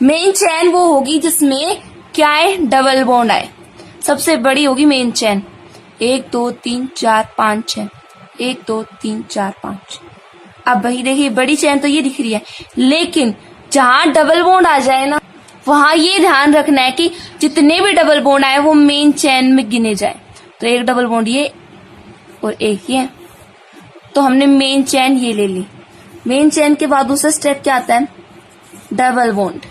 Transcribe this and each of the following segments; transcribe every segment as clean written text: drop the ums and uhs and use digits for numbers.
Main चैन वो होगी जिसमें क्या है, डबल बॉन्ड आए। सबसे बड़ी होगी मेन चैन। 1 2 3 4 5 6, 1 2 3 4 5। अब भाई देखिए बड़ी चैन तो ये दिख रही है, लेकिन जहां डबल बॉन्ड आ जाए ना, वहां ये ध्यान रखना है कि जितने भी डबल बॉन्ड आए वो मेन चैन में गिने जाए। तो एक डबल बॉन्ड ये और एक ये, तो हमने मेन चैन ये ले ली। मेन चैन के बाद दूसरा स्टेप क्या आता है, डबल बॉन्ड।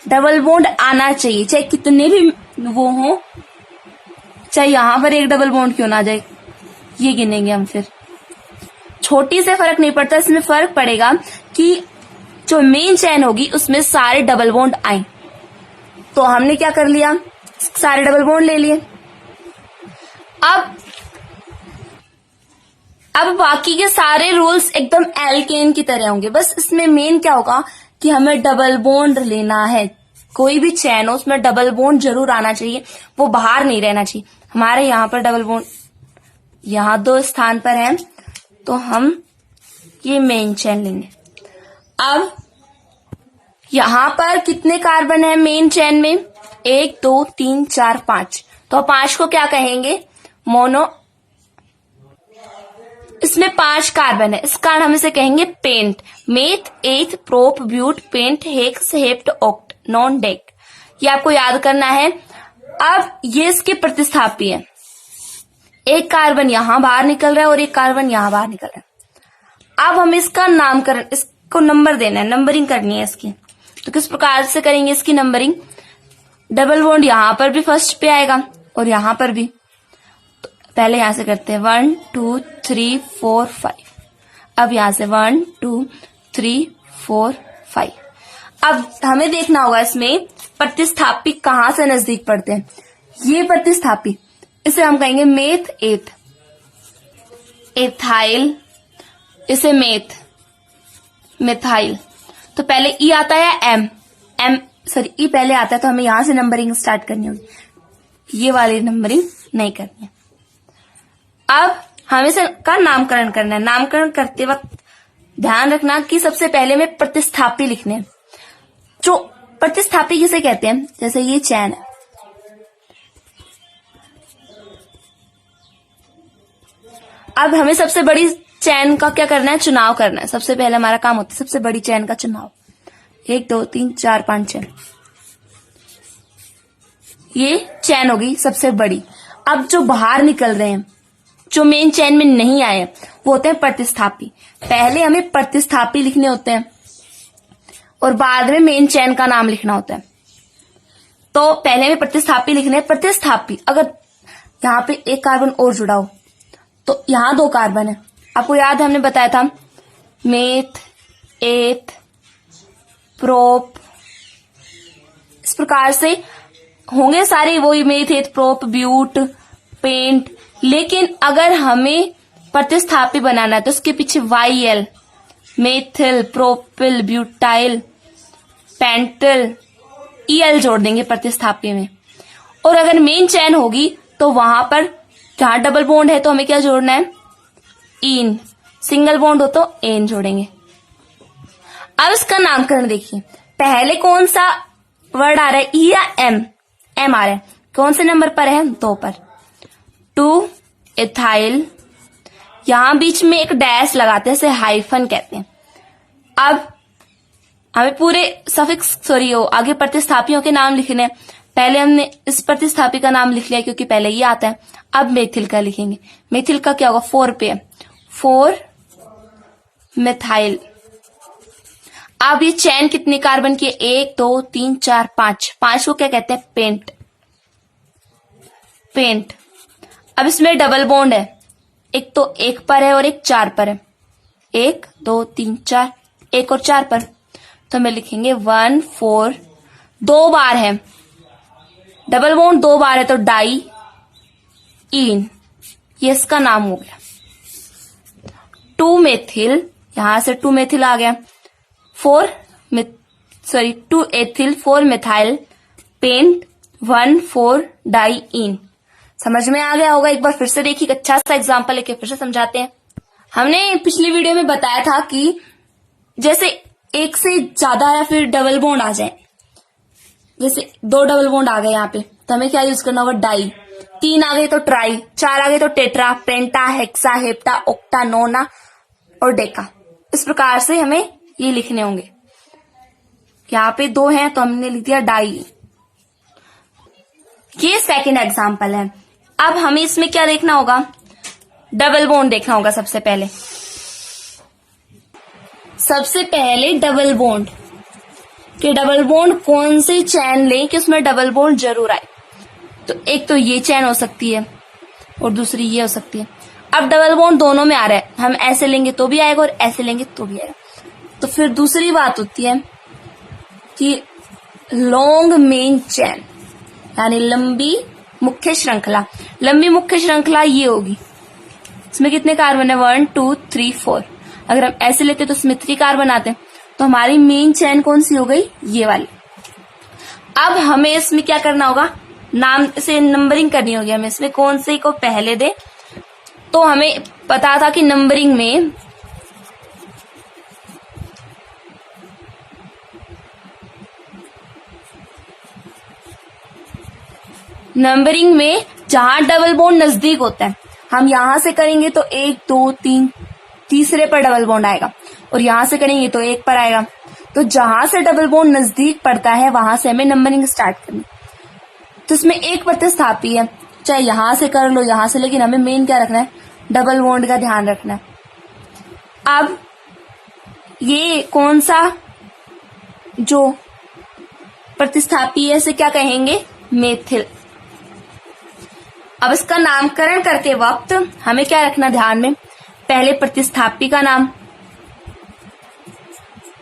डबल बॉन्ड आना चाहिए, चाहे कितने भी वो हो, चाहे यहां पर एक डबल बॉन्ड क्यों ना आ जाए, ये गिनेंगे हम। फिर छोटी से फर्क नहीं पड़ता, इसमें फर्क पड़ेगा कि जो मेन चैन होगी उसमें सारे डबल बॉन्ड आए। तो हमने क्या कर लिया, सारे डबल बॉन्ड ले लिए। अब बाकी के सारे रूल्स एकदम एल्केन की तरह होंगे, बस इसमें मेन क्या होगा कि हमें डबल बॉन्ड लेना है। कोई भी चैन हो उसमें डबल बॉन्ड जरूर आना चाहिए, वो बाहर नहीं रहना चाहिए। हमारे यहाँ पर डबल बॉन्ड यहाँ 2 स्थान पर है, तो हम ये मेन चैन लेंगे। अब यहां पर कितने कार्बन है मेन चैन में, 1 2 3 4 5। तो 5 को क्या कहेंगे, मोनो। इसमें 5 कार्बन है, इस कारण हम इसे कहेंगे pent. Meth, eth, prop, but, pent, hex, hept, oct, non dec. ये आपको याद करना है। अब ये इसके प्रतिस्थापी है, एक कार्बन यहां बाहर निकल रहा है और एक कार्बन यहां बाहर निकल रहा है। अब हमें इसका नामकरण, इसको नंबर देना है, नंबरिंग करनी है इसकी। तो किस प्रकार से करेंगे इसकी नंबरिंग, डबल बॉन्ड यहां पर भी फर्स्ट पे आएगा और यहां पर भी। तो पहले यहां से करते हैं 1 2 3 4 5। अब यहां से 1 2 3 4 5। अब हमें देखना होगा इसमें प्रतिस्थापी कहां से नजदीक पड़ते हैं। ये प्रतिस्थापी, इसे हम कहेंगे मेथ एथ, एथाइल, इसे मेथ, मिथाइल। तो पहले ई आता है एम ई पहले आता है, तो हमें यहां से नंबरिंग स्टार्ट करनी होगी, ये वाली नंबरिंग नहीं करनी है। अब हमें इसका नामकरण करना है। नामकरण करते वक्त ध्यान रखना कि सबसे पहले में प्रतिस्थापी लिखने हैं। जो प्रतिस्थापी किसे कहते हैं, जैसे ये चैन है, अब हमें सबसे बड़ी चैन का क्या करना है, चुनाव करना है। सबसे पहले हमारा काम होता है सबसे बड़ी चैन का चुनाव। 1 2 3 4 5 6, ये चैन होगी सबसे बड़ी। अब जो बाहर निकल रहे हैं, जो मेन चैन में नहीं आए, वो होते हैं प्रतिस्थापी। पहले हमें प्रतिस्थापी लिखने होते हैं और बाद में मेन चैन का नाम लिखना होता है। तो पहले हमें प्रतिस्थापी लिखने हैं। प्रतिस्थापी, अगर यहां पे एक कार्बन और जुड़ा हो, तो यहां 2 कार्बन है। आपको याद है हमने बताया था मेथ, एथ, प्रोप, इस प्रकार से होंगे सारे वही meth, eth, prop, but, paint. लेकिन अगर हमें प्रतिस्थापी बनाना है तो उसके पीछे YL, methyl, propyl, butyl, pentyl, EL जोड़ देंगे प्रतिस्थापी में। और अगर मेन चैन होगी तो वहां पर जहां डबल बॉन्ड है तो हमें क्या जोड़ना है, इन। सिंगल बॉन्ड हो तो एन जोड़ेंगे। अब इसका नामकरण देखिए, पहले कौन सा वर्ड आ रहा है, ई या एम, एम आ रहा है। कौन से नंबर पर है, 2 पर। 2 एथाइल, यहां बीच में एक डैश लगाते हैं, इसे हाइफन कहते हैं। अब हमें पूरे सफिक्स आगे प्रतिस्थापियों के नाम लिखने हैं। पहले हमने इस प्रतिस्थापी का नाम लिख लिया क्योंकि पहले ये आता है। अब मेथिल का लिखेंगे। मेथिल का क्या होगा, 4 पे है, 4 मिथाइल। अब ये चैन कितने कार्बन की है, 1 2 3 4 5। 5 को क्या कहते हैं, पेंट, पेंट। अब इसमें डबल बॉन्ड है, एक तो 1 पर है और एक 4 पर है। 1 2 3 4, 1 और 4 पर, तो हमें लिखेंगे 1 4। 2 बार है, डबल बॉन्ड 2 बार है तो डाई इन, ये इसका नाम हो गया। 2 मेथिल, यहां से 2 मेथिल आ गया। 2 एथिल, 4 मिथाइल, पेंट, 1 4 डाई इन। समझ में आ गया होगा। एक बार फिर से देखिए, अच्छा सा एग्जांपल लेके फिर से समझाते हैं। हमने पिछली वीडियो में बताया था कि जैसे एक से ज्यादा या फिर डबल बॉन्ड आ जाए, जैसे 2 डबल बॉन्ड आ गए यहाँ पे, तो हमें क्या यूज करना होगा, डाई। 3 आ गए तो ट्राई, 4 आ गए तो टेट्रा, पेंटा, हेक्सा, हेप्टा, ओक्टा, नोना और डेका। इस प्रकार से हमें ये लिखने होंगे। यहाँ पे 2 हैं तो हमने लिख दिया डाई। ये सेकंड एग्जाम्पल है। अब हमें इसमें क्या देखना होगा, डबल बॉन्ड देखना होगा। सबसे पहले डबल बॉन्ड कि डबल बॉन्ड कौन सी चैन लें कि उसमें डबल बॉन्ड जरूर आए। तो एक तो ये चैन हो सकती है और दूसरी ये हो सकती है। अब डबल बॉन्ड दोनों में आ रहा है, हम ऐसे लेंगे तो भी आएगा और ऐसे लेंगे तो भी आएगा। तो फिर दूसरी बात होती है कि लॉन्ग मेन चैन, यानी लंबी मुख्य श्रृंखला। लंबी मुख्य श्रृंखला ये होगी, इसमें कितने कार्बन है, 1 2 3 4। अगर हम ऐसे लेते तो इसमें 3 कार्बन आते हैं। तो हमारी मेन चैन कौन सी हो गई, ये वाली। अब हमें इसमें क्या करना होगा, नाम से नंबरिंग करनी होगी। हमें इसमें कौन से को पहले दे, तो हमें पता था कि नंबरिंग में जहां डबल बॉन्ड नजदीक होता है, हम यहां से करेंगे तो 1 2 3 तीसरे पर डबल बॉन्ड आएगा, और यहां से करेंगे तो 1 पर आएगा। तो जहां से डबल बॉन्ड नजदीक पड़ता है वहां से हमें नंबरिंग स्टार्ट करनी। तो इसमें एक प्रतिस्थापी है, चाहे यहां से कर लो यहां से, लेकिन हमें मेन क्या रखना है, डबल बॉन्ड का ध्यान रखना है। अब ये कौन सा जो प्रतिस्थापी है इसे क्या कहेंगे, मेथिल। अब इसका नामकरण करते वक्त हमें क्या रखना ध्यान में, पहले प्रतिस्थापी का नाम।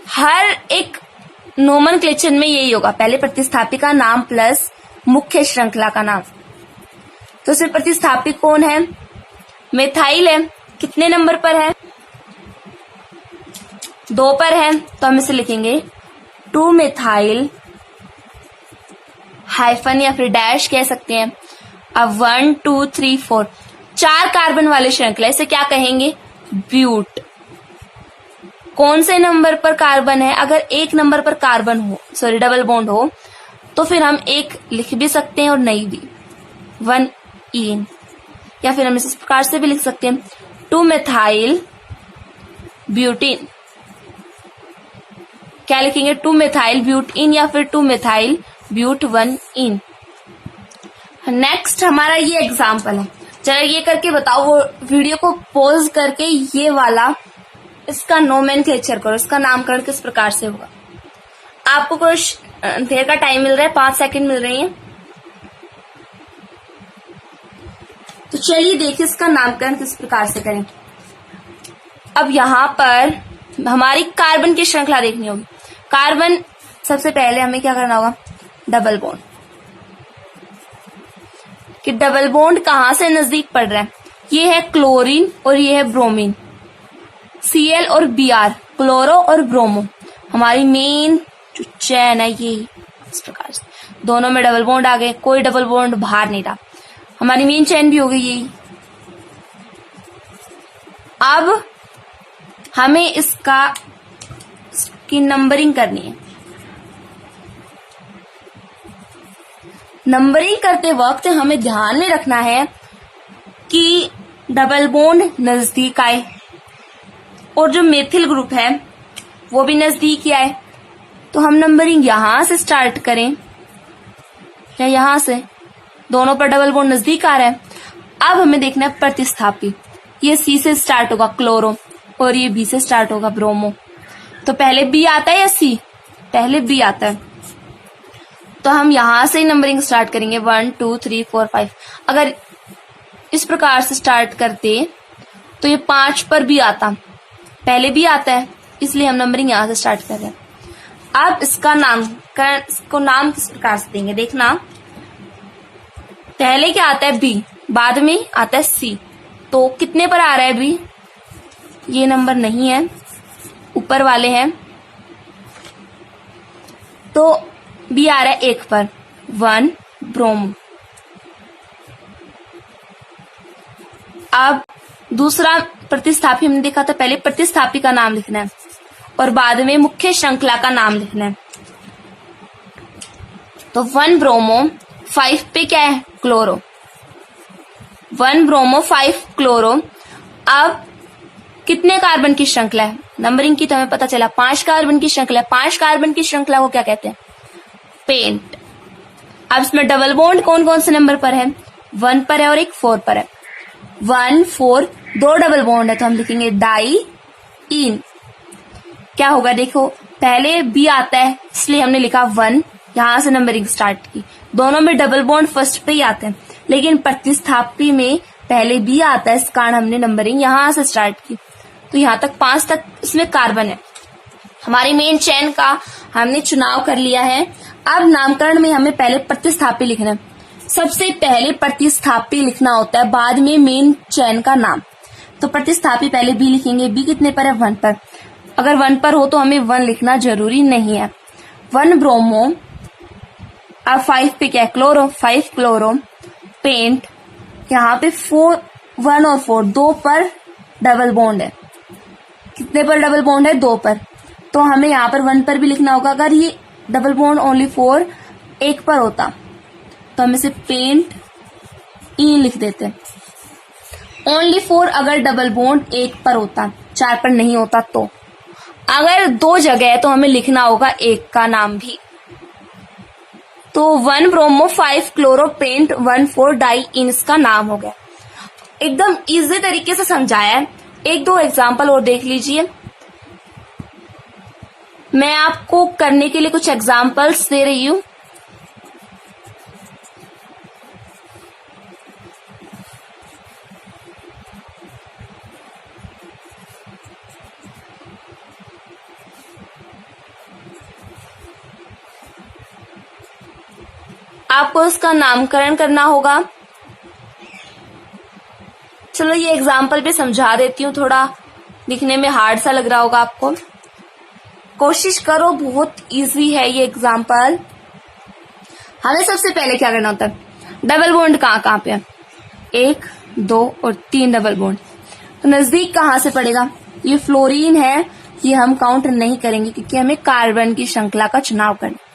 हर एक नोमेनक्लेचर में यही होगा, पहले प्रतिस्थापी का नाम प्लस मुख्य श्रृंखला का नाम। तो इसमें प्रतिस्थापी कौन है, मेथाइल है। कितने नंबर पर है, 2 पर है। तो हम इसे लिखेंगे 2 मेथाइल हाइफन या फिर डैश कह सकते हैं। अब 1 2 3 4 4 कार्बन वाले श्रृंखला, इसे क्या कहेंगे, ब्यूट। कौन से नंबर पर कार्बन है, अगर 1 नंबर पर कार्बन हो, सॉरी डबल बॉन्ड हो, तो फिर हम 1 लिख भी सकते हैं और नहीं भी, 1 इन, या फिर हम इस प्रकार से भी लिख सकते हैं 2 मेथाइल ब्यूटीन। क्या लिखेंगे, 2 मेथाइल ब्यूट इन या फिर 2 मेथाइल ब्यूट 1 इन। नेक्स्ट हमारा ये एग्जाम्पल है। चलो ये करके बताओ, वो वीडियो को पॉज करके ये वाला इसका नोमेनक्लेचर करो, इसका नामकरण किस प्रकार से होगा। आपको कुछ देर का टाइम मिल रहा है, 5 सेकंड मिल रही है। तो चलिए देखिए इसका नामकरण किस प्रकार से करें। अब यहां पर हमारी कार्बन की श्रृंखला देखनी होगी। कार्बन सबसे पहले हमें क्या करना होगा, डबल बॉन्ड, कि डबल बॉन्ड कहां से नजदीक पड़ रहा है। ये है क्लोरीन और ये है ब्रोमीन, Cl और Br, क्लोरो और ब्रोमो। हमारी मेन जो चैन है ये इस प्रकार से, दोनों में डबल बॉन्ड आ गए, कोई डबल बॉन्ड बाहर नहीं रहा, हमारी मेन चैन भी हो गई यही। अब हमें इसकी नंबरिंग करनी है। नंबरिंग करते वक्त हमें ध्यान में रखना है कि डबल बॉन्ड नजदीक आए और जो मेथिल ग्रुप है वो भी नजदीक ही आए। तो हम नंबरिंग यहां से स्टार्ट करें या यहां से, दोनों पर डबल बॉन्ड नजदीक आ रहा है। अब हमें देखना है प्रतिस्थापी, ये C से स्टार्ट होगा क्लोरो और ये B से स्टार्ट होगा ब्रोमो। तो पहले B आता है या C, पहले B आता है। तो हम यहां से ही नंबरिंग स्टार्ट करेंगे 1 2 3 4 5। अगर इस प्रकार से स्टार्ट करते तो ये 5 पर भी आता, पहले भी आता है, इसलिए हम नंबरिंग यहां से स्टार्ट कर रहे हैं। अब इसका नामकरण, इसको नाम किस प्रकार से देंगे देखना। पहले क्या आता है B, बाद में आता है C। तो कितने पर आ रहा है B, ये नंबर नहीं है, ऊपर वाले हैं। तो B आ रहा है 1 पर, 1 ब्रोमो। अब दूसरा प्रतिस्थापी हमने देखा था, पहले प्रतिस्थापी का नाम लिखना है और बाद में मुख्य श्रृंखला का नाम लिखना है। तो 1 ब्रोमो 5 पे क्या है, क्लोरो, 1 ब्रोमो 5 क्लोरो। अब कितने कार्बन की श्रृंखला है, नंबरिंग की तो हमें पता चला 5 कार्बन की श्रृंखला है। 5 कार्बन की श्रृंखला को क्या कहते हैं, पेंट। अब इसमें डबल बॉन्ड कौन कौन से नंबर पर है, 1 पर है और एक 4 पर है। 1 4 2 डबल बॉन्ड है तो हम लिखेंगे डाई इन। क्या होगा देखो, पहले बी आता है इसलिए हमने लिखा 1, यहां से नंबरिंग स्टार्ट की। दोनों में डबल बॉन्ड फर्स्ट पे ही आते हैं, लेकिन प्रतिस्थापी में पहले बी आता है, इस कारण हमने नंबरिंग यहां से स्टार्ट की। तो यहां तक 5 तक इसमें कार्बन है। हमारी मेन चेन का हमने चुनाव कर लिया है। अब नामकरण में हमें पहले प्रतिस्थापी लिखना है। सबसे पहले प्रतिस्थापी लिखना होता है, बाद में मेन चेन का नाम। तो प्रतिस्थापी पहले बी लिखेंगे, बी कितने पर है, 1 पर। अगर 1 पर हो तो हमें 1 लिखना जरूरी नहीं है। 1 ब्रोमो, अब 5 पे क्या है, क्लोरो, 5 क्लोरो पेंट। यहाँ पे 1 और 4 2 पर डबल बॉन्ड है। कितने पर डबल बॉन्ड है, 2 पर। तो हमें यहाँ पर 1 पर भी लिखना होगा। अगर ये डबल बॉन्ड ओनली 4 1 पर होता तो हम इसे पेंट ई लिख देते। ओनली 4 अगर डबल बॉन्ड 1 पर होता, 4 पर नहीं होता तो। अगर 2 जगह है तो हमें लिखना होगा 1 का नाम भी। तो 1 ब्रोमो 5 क्लोरो पेंट 1 4 डाई इन इसका नाम हो गया। एकदम इजी तरीके से समझाया है। 1-2 एग्जाम्पल और देख लीजिए। मैं आपको करने के लिए कुछ एग्जाम्पल्स दे रही हूं। आपको इसका नामकरण करना होगा। चलो ये एग्जाम्पल भी समझा देती हूँ, थोड़ा दिखने में हार्ड सा लग रहा होगा आपको। कोशिश करो, बहुत इजी है ये एग्जाम्पल। हमें सबसे पहले क्या करना होता है, डबल बॉन्ड कहाँ पे है, 1 2 और 3 डबल बॉन्ड। तो नजदीक कहाँ से पड़ेगा, ये फ्लोरीन है, ये हम काउंट नहीं करेंगे क्योंकि हमें कार्बन की श्रृंखला का चुनाव करना।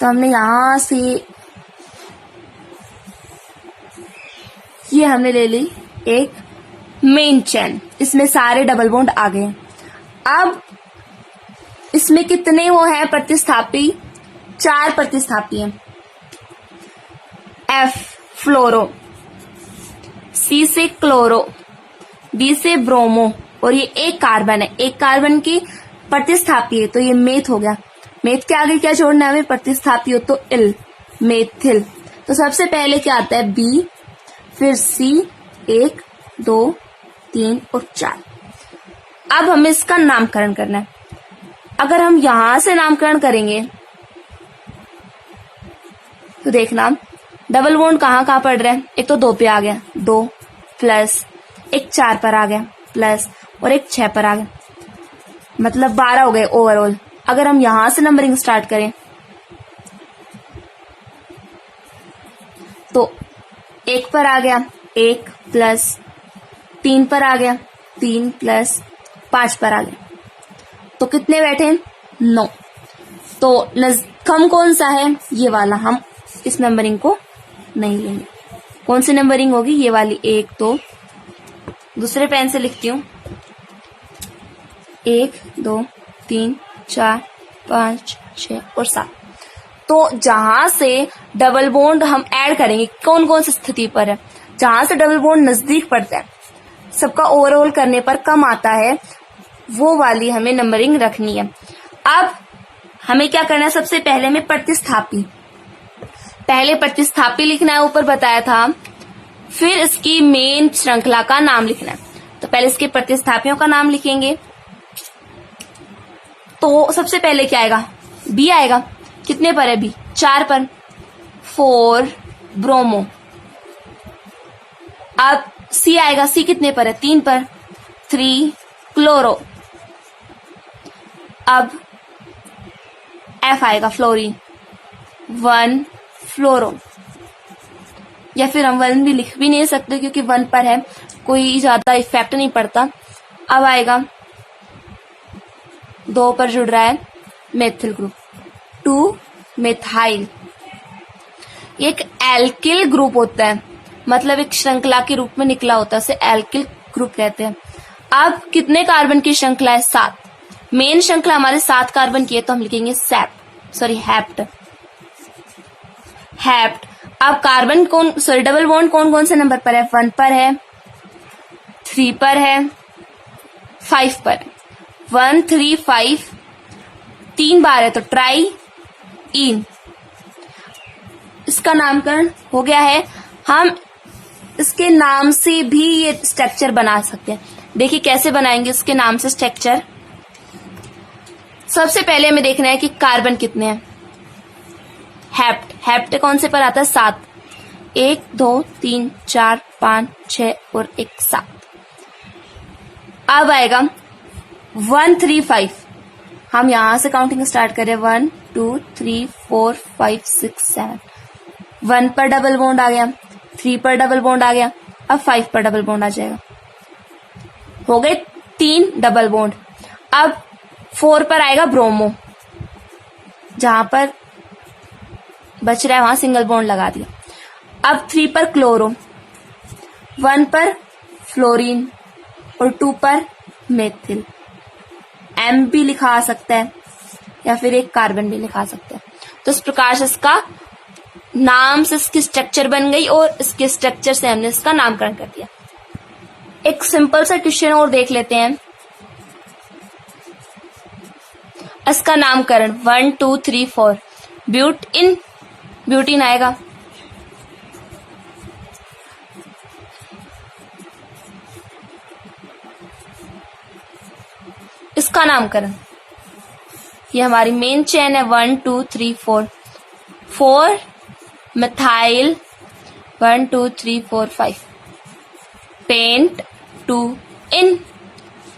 तो हमने यहां से ये हमने ले ली एक मेन चेन, इसमें सारे डबल बॉन्ड आ गए। अब इसमें कितने वो हैं प्रतिस्थापी, 4 प्रतिस्थापी हैं। F फ्लोरो, C से क्लोरो, B से ब्रोमो और ये एक कार्बन है, एक कार्बन की प्रतिस्थापी है तो ये मेथ हो गया। मेथ के आगे क्या जोड़ना है हमें, प्रतिस्थापी हो तो इल, मेथिल। तो सबसे पहले क्या आता है B, फिर C 1 2 3 और 4। अब हमें इसका नामकरण करना है। अगर हम यहां से नामकरण करेंगे तो देखना डबल बॉन्ड कहाँ पड़ रहा है, एक तो 2 पे आ गया, 2 प्लस एक 4 पर आ गया प्लस और एक 6 पर आ गया, मतलब 12 हो गए ओवरऑल। अगर हम यहां से नंबरिंग स्टार्ट करें तो 1 पर आ गया 1 प्लस 3 पर आ गया 3 प्लस 5 पर आ गया, तो कितने बैठे, 9। तो कम कौन सा है, ये वाला। हम इस नंबरिंग को नहीं लेंगे। कौन सी नंबरिंग होगी, ये वाली। 1 2, दूसरे पेन से लिखती हूँ, 1 2 3 4 5 6 और 7। तो जहां से डबल बॉन्ड हम ऐड करेंगे, कौन कौन सी स्थिति पर है, जहां से डबल बॉन्ड नजदीक पड़ता है, सबका ओवरऑल करने पर कम आता है, वो वाली हमें नंबरिंग रखनी है। अब हमें क्या करना है, सबसे पहले में प्रतिस्थापी, पहले प्रतिस्थापी लिखना है, ऊपर बताया था। फिर इसकी मेन श्रृंखला का नाम लिखना है। तो पहले इसके प्रतिस्थापियों का नाम लिखेंगे। तो सबसे पहले क्या आएगा, बी आएगा। कितने पर है बी, 4 पर। 4 ब्रोमो। अब सी आएगा, सी कितने पर है, 3 पर। 3 क्लोरो। अब एफ आएगा, फ्लोरीन। 1 फ्लोरो, या फिर हम 1 भी लिख भी नहीं सकते क्योंकि 1 पर है, कोई ज्यादा इफेक्ट नहीं पड़ता। अब आएगा 2 पर जुड़ रहा है मेथिल ग्रुप, 2 मिथाइल। एक एल्किल ग्रुप होता है, मतलब एक श्रृंखला के रूप में निकला होता है, उसे एल्किल ग्रुप कहते हैं। अब कितने कार्बन की श्रृंखला है? 7। मेन श्रृंखला हमारे 7 कार्बन की है, तो हम लिखेंगे हैप्ट। अब कार्बन डबल बॉन्ड कौन कौन से नंबर पर है? 1 पर है, 3 पर है, 5 पर है। 1, 3, 5 3 बार है, तो ट्राई इन। इसका नामकरण हो गया है। हम इसके नाम से भी ये स्ट्रक्चर बना सकते हैं। देखिए कैसे बनाएंगे इसके नाम से स्ट्रक्चर। सबसे पहले हमें देखना है कि कार्बन कितने हैं। हैप्ट कौन से पर आता है? 7। 1, 2, 3, 4, 5, 6 और 1 7। अब आएगा 1, 3, 5। हम यहां से काउंटिंग स्टार्ट करें। 1, 2, 3, 4, 5, 6, 7। 1 पर डबल बॉन्ड आ गया, 3 पर डबल बॉन्ड आ गया, अब 5 पर डबल बॉन्ड आ जाएगा। हो गए 3 डबल बॉन्ड। अब 4 पर आएगा ब्रोमो, जहां पर बच रहा है वहां सिंगल बॉन्ड लगा दिया। अब 3 पर क्लोरो, 1 पर फ्लोरीन और 2 पर मेथिल। M भी लिखा सकता है या फिर एक कार्बन भी लिखा सकता है। तो इस प्रकार से इसका नाम से इसकी स्ट्रक्चर बन गई और इसके स्ट्रक्चर से हमने इसका नामकरण कर दिया। एक सिंपल सा क्वेश्चन और देख लेते हैं। इसका नामकरण 1, 2, 3, 4 ब्यूटीन आएगा। इसका नामकरण, ये हमारी मेन चेन है। 1, 2, 3, 4 मिथाइल, 1, 2, 3, 4, 5 पेंट 2 इन।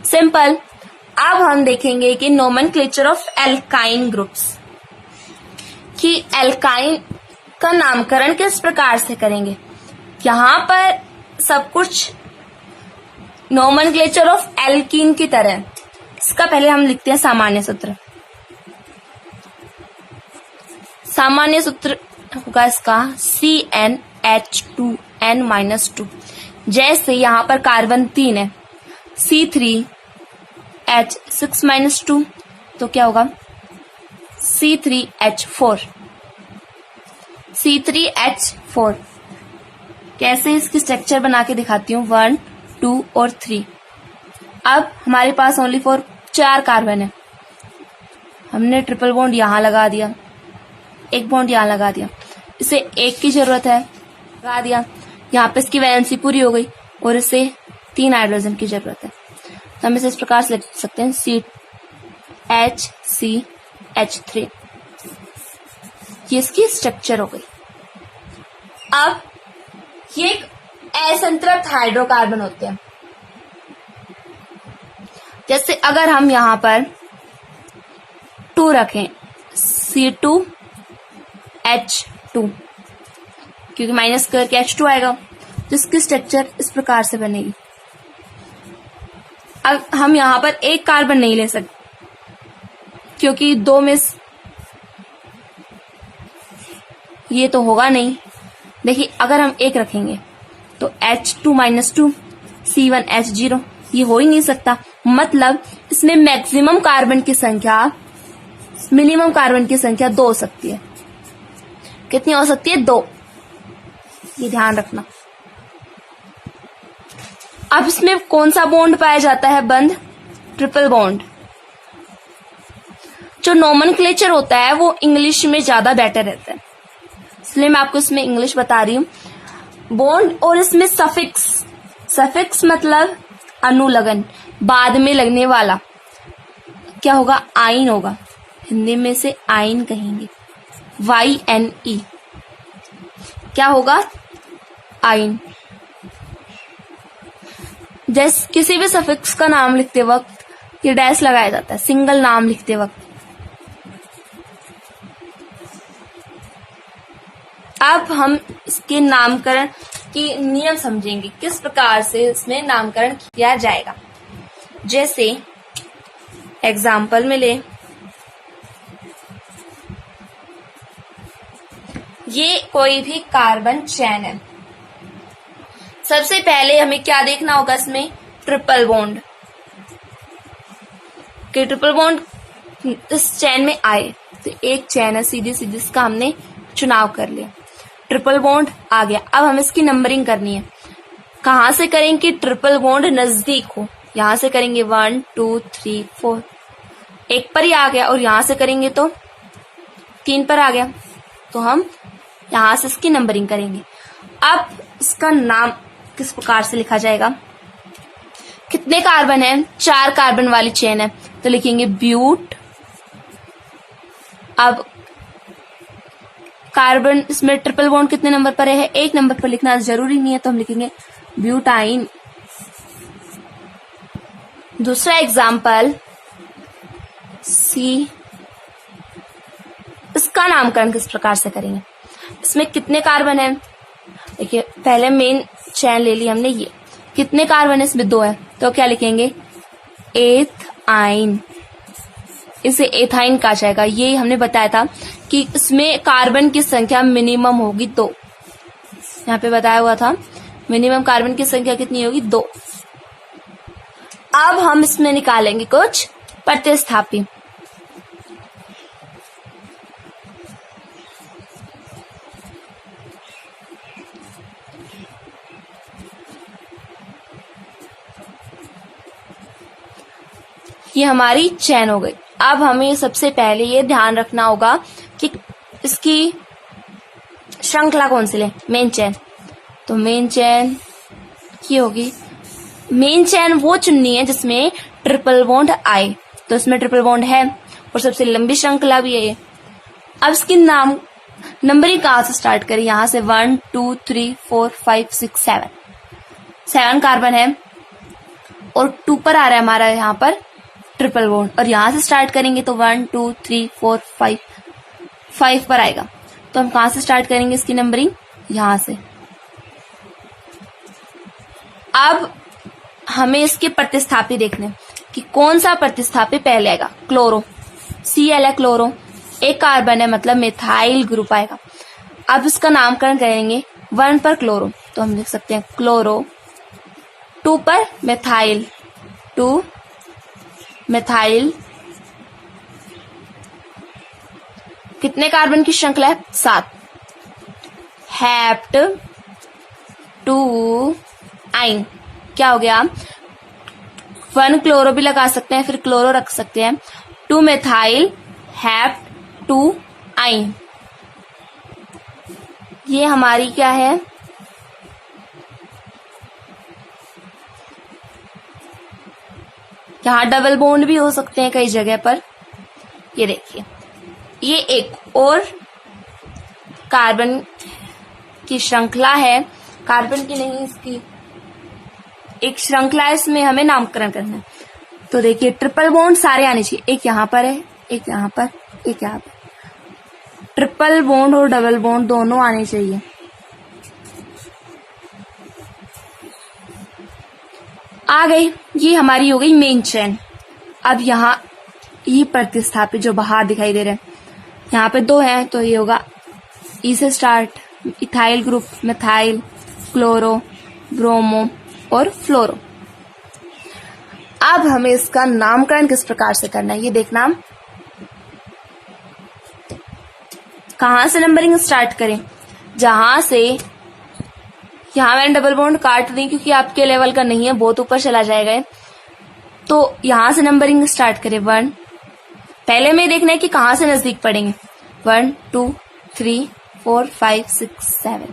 सिंपल। अब हम देखेंगे कि नोमेनक्लेचर ऑफ एल्काइन ग्रुप्स, कि एल्काइन का नामकरण किस प्रकार से करेंगे। यहां पर सब कुछ नोमेनक्लेचर ऑफ एल्कीन की तरह। इसका पहले हम लिखते हैं सामान्य सूत्र। सामान्य सूत्र होगा इसका CnH2n-2। जैसे यहां पर कार्बन 3 है, C3H6-2, तो क्या होगा? C3H4। कैसे इसकी स्ट्रक्चर बना के दिखाती हूँ। 1, 2 और 3। अब हमारे पास ओनली 4 कार्बन है। हमने ट्रिपल बॉन्ड यहां लगा दिया, एक बॉन्ड यहां लगा दिया, इसे 1 की जरूरत है, लगा दिया। यहाँ पे इसकी वैलेंसी पूरी हो गई और इसे 3 हाइड्रोजन की जरूरत है। तो हम इसे इस प्रकार से लिख सकते हैं CHCH3। ये इसकी स्ट्रक्चर हो गई। अब ये एक असंतृप्त हाइड्रोकार्बन होते हैं। जैसे अगर हम यहां पर 2 रखें, C2H2, क्योंकि माइनस करके H2 आएगा, तो इसकी स्ट्रक्चर इस प्रकार से बनेगी। अब हम यहां पर एक कार्बन नहीं ले सकते, क्योंकि 2 में ये तो होगा नहीं। देखिए अगर हम 1 रखेंगे तो H2-2 C1H0, ये हो ही नहीं सकता। मतलब इसमें मैक्सिमम कार्बन की संख्या, मिनिमम कार्बन की संख्या 2 हो सकती है। कितनी हो सकती है? 2। ये ध्यान रखना। अब इसमें कौन सा बॉन्ड पाया जाता है बंद? Triple bond. जो नोमेनक्लेचर होता है वो इंग्लिश में ज्यादा बेटर रहता है, इसलिए मैं आपको इसमें इंग्लिश बता रही हूं। बॉन्ड और इसमें सफिक्स मतलब अनुलगन, बाद में लगने वाला। क्या होगा? आइन होगा। हिंदी में से आइन कहेंगे, YNE। क्या होगा? आइन। जैसे किसी भी सफिक्स का नाम लिखते वक्त ये डैश लगाया जाता है, सिंगल नाम लिखते वक्त। अब हम इसके नामकरण के नियम समझेंगे, किस प्रकार से इसमें नामकरण किया जाएगा। जैसे एग्जाम्पल में ले, ये कोई भी कार्बन चेन है। सबसे पहले हमें क्या देखना होगा इसमें, ट्रिपल बॉन्ड, कि ट्रिपल बॉन्ड इस चेन में आए। तो एक चेन है सीधी सीधी, इसका हमने चुनाव कर लिया, ट्रिपल बॉन्ड आ गया। अब हमें इसकी नंबरिंग करनी है। कहां से करेंगे, ट्रिपल बॉन्ड नजदीक हो, यहां से करेंगे 1 2 3 4, एक पर ही आ गया। और यहां से करेंगे तो 3 पर आ गया, तो हम यहां से इसकी नंबरिंग करेंगे। अब इसका नाम किस प्रकार से लिखा जाएगा, कितने कार्बन है, 4 कार्बन वाली चेन है, तो लिखेंगे ब्यूट। अब कार्बन इसमें ट्रिपल बॉन्ड कितने नंबर पर है, 1 नंबर पर लिखना जरूरी नहीं है, तो हम लिखेंगे ब्यूटाइन। दूसरा एग्जाम्पल सी, इसका नामकरण किस प्रकार से करेंगे, इसमें कितने कार्बन है, देखिए पहले मेन चैन ले ली हमने, ये कितने कार्बन है, इसमें 2 है, तो क्या लिखेंगे एथाइन। इसे एथाइन कहा जाएगा। ये हमने बताया था कि इसमें कार्बन की संख्या मिनिमम होगी 2, यहाँ पे बताया हुआ था मिनिमम कार्बन की संख्या कितनी होगी, 2। अब हम इसमें निकालेंगे कुछ प्रतिस्थापी। ये हमारी चैन हो गई। अब हमें सबसे पहले ये ध्यान रखना होगा कि इसकी श्रृंखला कौन सी ले, मेन चैन। तो मेन चैन ये होगी, मेन चैन वो चुननी है जिसमें ट्रिपल बॉन्ड आए, तो इसमें ट्रिपल बॉन्ड है और सबसे लंबी श्रृंखला भी है ये। अब इसकी नंबरिंग कहां से स्टार्ट करें, यहां से 1 2 3 4 5 6 7 कार्बन है और 2 पर आ रहा है हमारा यहाँ पर ट्रिपल बॉन्ड, और यहां से स्टार्ट करेंगे तो 1 2 3 4 5 पर आएगा। तो हम कहां से स्टार्ट करेंगे इसकी नंबरिंग, यहां से। अब हमें इसके प्रतिस्थापी देखने कि कौन सा प्रतिस्थापी पहले आएगा। क्लोरो, Cl है क्लोरो, एक कार्बन है मतलब मिथाइल ग्रुप आएगा। अब इसका नामकरण करेंगे 1 पर क्लोरो, तो हम लिख सकते हैं क्लोरो। 2 पर मिथाइल, 2 मिथाइल। कितने कार्बन की श्रृंखला है, 7, हेप्ट 2 आइन। क्या हो गया, 1 क्लोरो भी लगा सकते हैं, फिर क्लोरो रख सकते हैं, 2 मिथाइल हेप्ट 2 आइन। ये हमारी क्या है, यहां डबल बॉन्ड भी हो सकते हैं कई जगह पर। ये देखिए, ये एक और कार्बन की श्रृंखला है, कार्बन की नहीं, इसकी एक श्रृंखला है, इसमें हमें नामकरण करना है। तो देखिए ट्रिपल बॉन्ड सारे आने चाहिए, एक यहाँ पर है, एक यहाँ पर, एक यहाँ पर। ट्रिपल बॉन्ड और डबल बॉन्ड दोनों आने चाहिए। आ गई, ये हमारी हो गई मेन चेन। अब यहाँ ये प्रतिस्थापित जो बाहर दिखाई दे रहे हैं, यहाँ पे 2 हैं, तो ये होगा ई से start, ethyl group, methyl, chloro, bromo और फ्लोरो। अब हमें इसका नामकरण किस प्रकार से करना है ये देखना। कहां से नंबरिंग स्टार्ट करें, जहां से, यहां मैंने डबल बॉन्ड काट दी क्योंकि आपके लेवल का नहीं है, बहुत ऊपर चला जाएगा, तो यहां से नंबरिंग स्टार्ट करें 1। पहले में देखना है कि कहां से नजदीक पड़ेंगे, 1 2 3 4 5 6 7।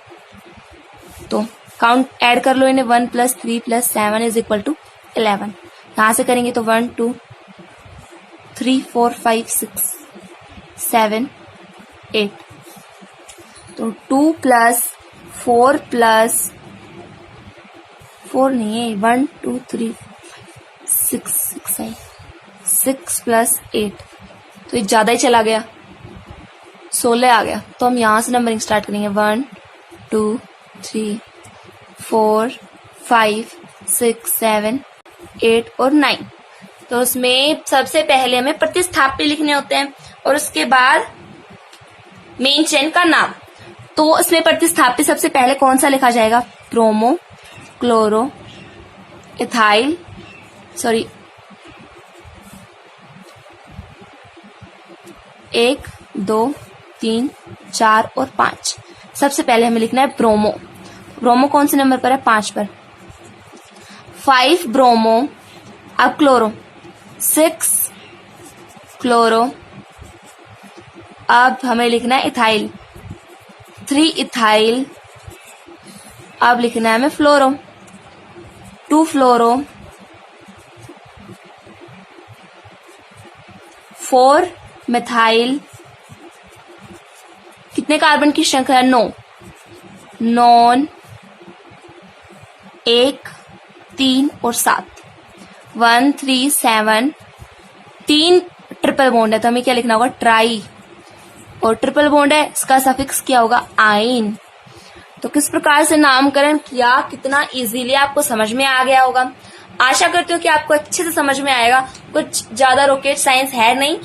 तो काउंट ऐड कर लो इन्हें, 1 + 3 + 7 = 11। यहां से करेंगे तो 1 2 3 4 5 6 7 8। तो 2 + 4 + 4 नहीं है, 1 2 3 6 है, 6 + 8, तो ये ज्यादा ही चला गया, 16 आ गया। तो हम यहां से नंबरिंग स्टार्ट करेंगे 1 2 3 4 5 6 7 8 और 9। तो उसमें सबसे पहले हमें प्रतिस्थाप्य लिखने होते हैं और उसके बाद मेन चेन का नाम। तो इसमें प्रतिस्थाप्य सबसे पहले कौन सा लिखा जाएगा? ब्रोमो, क्लोरो, इथाइल, 1, 2, 3, 4 और 5। सबसे पहले हमें लिखना है ब्रोमो। ब्रोमो कौन से नंबर पर है? 5 पर। 5 ब्रोमो। अब क्लोरो, 6 क्लोरो। अब हमें लिखना है इथाइल, 3 इथाइल। अब लिखना है हमें फ्लोरो, 2 फ्लोरो, 4 मिथाइल। कितने कार्बन की श्रृंखला? 9 नॉन, 1, 3 और 7, 1, 3, 7। 3 ट्रिपल बॉन्ड है तो हमें क्या लिखना होगा? ट्राई। और ट्रिपल बॉन्ड है, इसका सफिक्स क्या होगा? आइन। तो किस प्रकार से नामकरण किया, कितना इजीली आपको समझ में आ गया होगा। आशा करती हूँ कि आपको अच्छे से समझ में आएगा, कुछ ज्यादा रॉकेट साइंस है नहीं।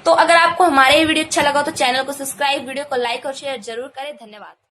तो अगर आपको हमारा ये वीडियो अच्छा लगा तो चैनल को सब्सक्राइब, वीडियो को लाइक और शेयर जरूर करें। धन्यवाद।